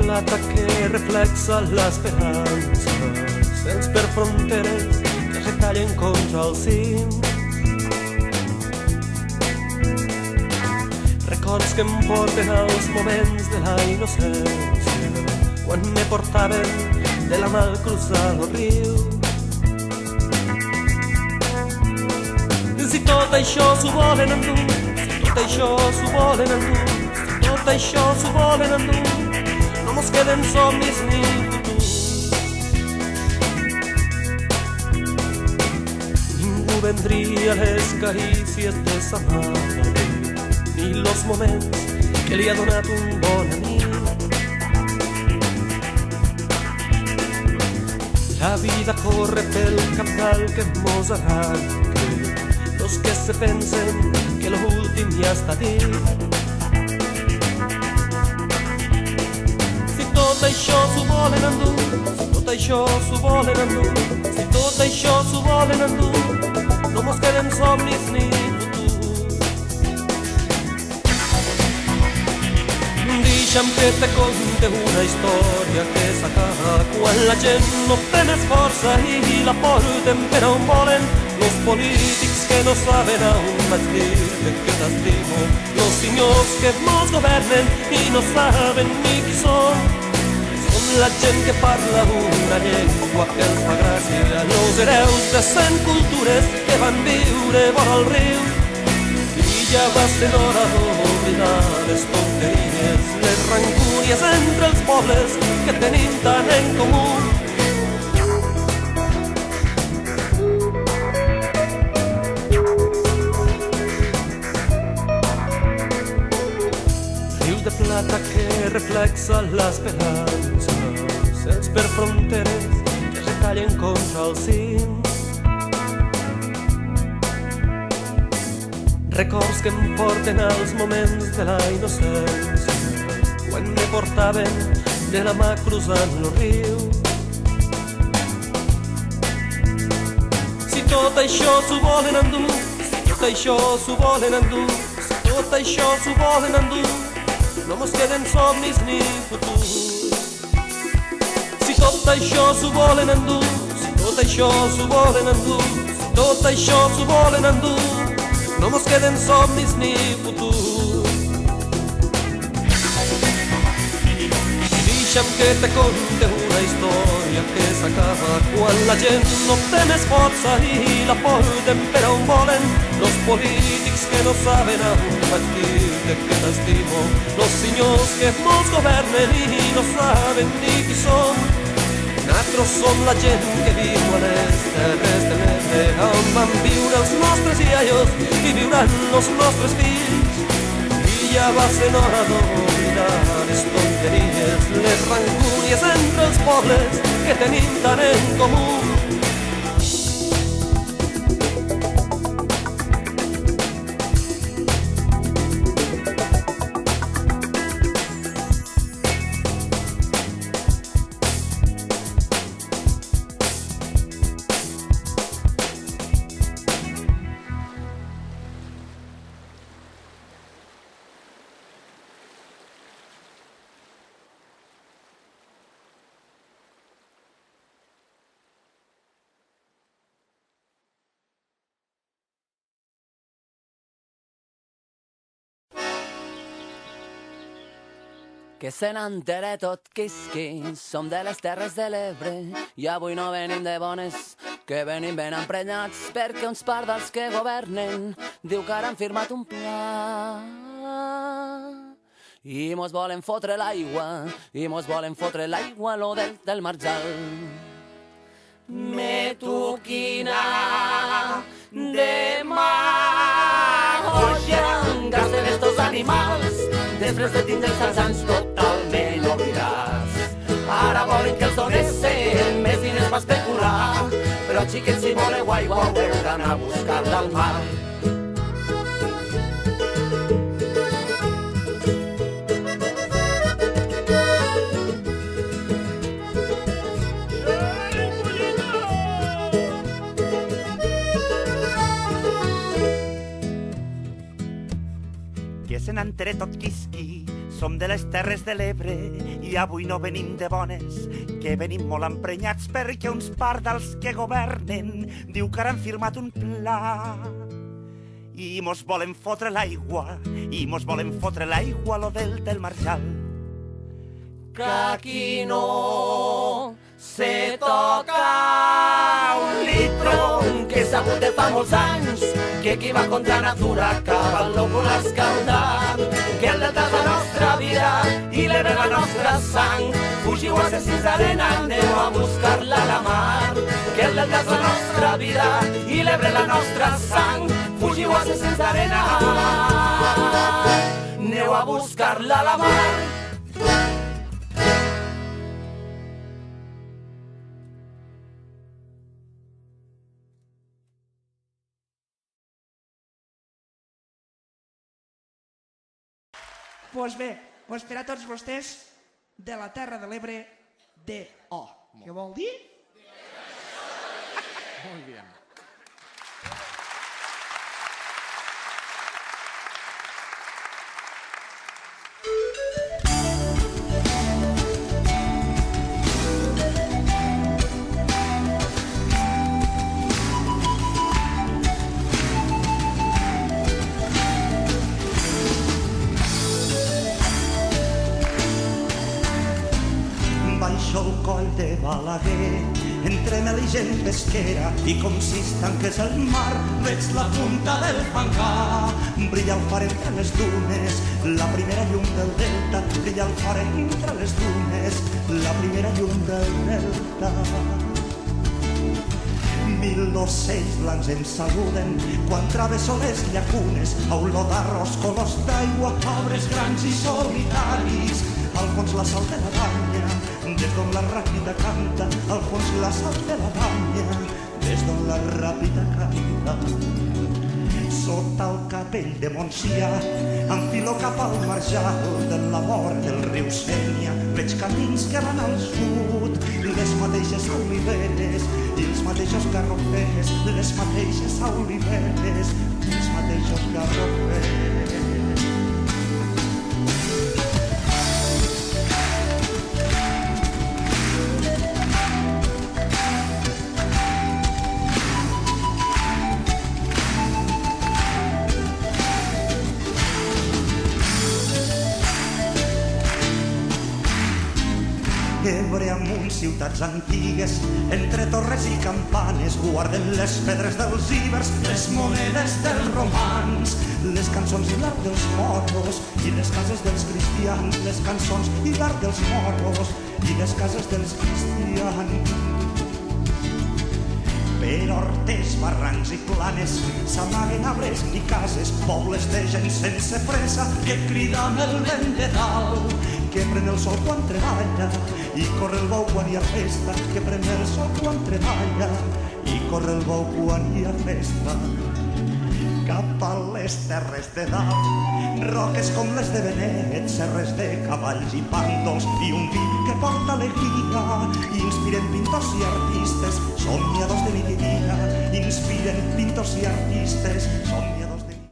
plata que reflexa l'esperança, sense per fronteres que retallen contra el cim. Records que em porten als moments de la innocència, quan me portaven de la mà a cruzar el riu. Si tot això s'ho volen endur, si tot això s'ho volen endur, si tot això s'ho volen endur, no mos queden somnis ni futur. Ningú vendria a les carícies de sa mare, ni los moments que li ha donat un bon amic. La vida corre pel cabal que mos arranca, los que se pensen que lo últim ja està dit. Si tot això s'ho volen endur, si tot això s'ho volen endur, si tot això s'ho volen endur, no mos queden somnis ni deixa'm que te conte una història que s'acaba quan la gent no té més força i la porten per on volen. Los polítics que no saben aún vaig dir-te que t'estimo, los senyors que mos governen i no saben ni qui són. Són la gent que parla una llengua que els fa gràcia, los hereus de 100 cultures que van viure vora el riu. I ja va ser hora d'oblidar les tonteries, les rancúnies entre els pobles que tenim tant en comú. Riu de plata que reflexa l'esperança, sense per fronteres que retallen contra el cim. Records que em porten als moments de la innocència, quan me portaven de la mà cruzant el riu. Si tot això s'ho volen endur, si tot això s'ho volen endur, si tot això s'ho volen endur, no mos queden somnis ni futur. Si tot això s'ho volen endur, si tot això s'ho volen endur, si tot això s'ho volen endur, no mos queden somnis ni futur. Deixa'm que te conte una història que s'acaba quan la gent no té més força i la porten per on volen. Los polítics que no saben aún vaig dir-te que t'estimo, los senyors que mos governen i no saben ni qui són. Nosaltres som la gent que viu a les terres de l'Ebre, on van viure els nostres iaios i viuran els nostres fills. I ja va ser hora d'oblidar les tonteries, les rancúnies entre els pobles que tenim tant en comú. Que se n'entere tot quisqui, som de les terres de l'Ebre i avui no venim de bones, que venim ben emprenyats perquè uns part dels que governen diu que ara han firmat un pla i mos volen fotre l'aigua, i mos volen fotre l'aigua a lo del Marjal. Me toquina demagogia, gasten estos animals, després de tindre'ls als anys totalment oblidats. Ara volen que els donessin més diners per especular, però xiquets, si voleu aigua heu d'anar a buscar-la al mar. Que se n'entere tot quisqui, Som de les Terres de l'Ebre i avui no venim de bones, que venim molt emprenyats perquè uns pardals que governen diu que han firmat un pla. I mos volen fotre l'aigua, lo delta del Marjal. Que aquí no se toca un litro, que s'ha hagut de fa molts anys, que qui va contra natura acaba el lòbul escaldat, que el delta és la nostra vida i l'Ebre la nostra sang. Fugiu assassins d'arena, aneu a buscar-la a la mar, que el delta és la nostra vida i l'Ebre la nostra sang. Fugiu assassins d'arena, aneu a buscar-la a la mar. Doncs bé, per a tots vostès, de la Terra de l'Ebre, D.O. Què vol dir? Muy bien. Baixo el coll de Balaguer, entre mel i gent pesquera, i com si es tanqués el mar, veig la punta del fangar. Brilla el far entre les dunes, la primera llum del delta, brilla el far entre les dunes, la primera llum del delta. 1000 ocells blancs em saluden quan travesso les llacunes, a olor d'arròs, colors d'aigua, pobres grans i solitaris. Al fons la sal de la banya, des d'on la ràpida canta, al fons la sal de la banya, des d'on la ràpida canta. Sota el capell de Montsià, enfilo cap al marjal de la vora del riu Sénia, veig camins que van al sud, les mateixes oliveres i els mateixos garrofers, les mateixes oliveres i els mateixos garrofers. Ebre amunt, ciutats antigues, entre torres i campanes, guarden les pedres dels ibers, les monedes dels romans, les cançons i l'art dels moros, i les cases dels cristians, les cançons i l'art dels moros, i les cases dels cristians. Per hortes, barrancs i planes s'amaguen arbres i cases, pobles de gent sense pressa que crida amb el vent de dalt, que pren el sol quan treballa i corre el bou quan hi ha festa, que pren el sol quan treballa i corre el bou quan hi ha festa. Cap a les terres de dalt, roques com les de Benet, serres de cavalls i pàndols i un vi que porta alegria, inspiren pintors i artistes, somiadors de nit i dia, inspiren pintors i artistes, somiadors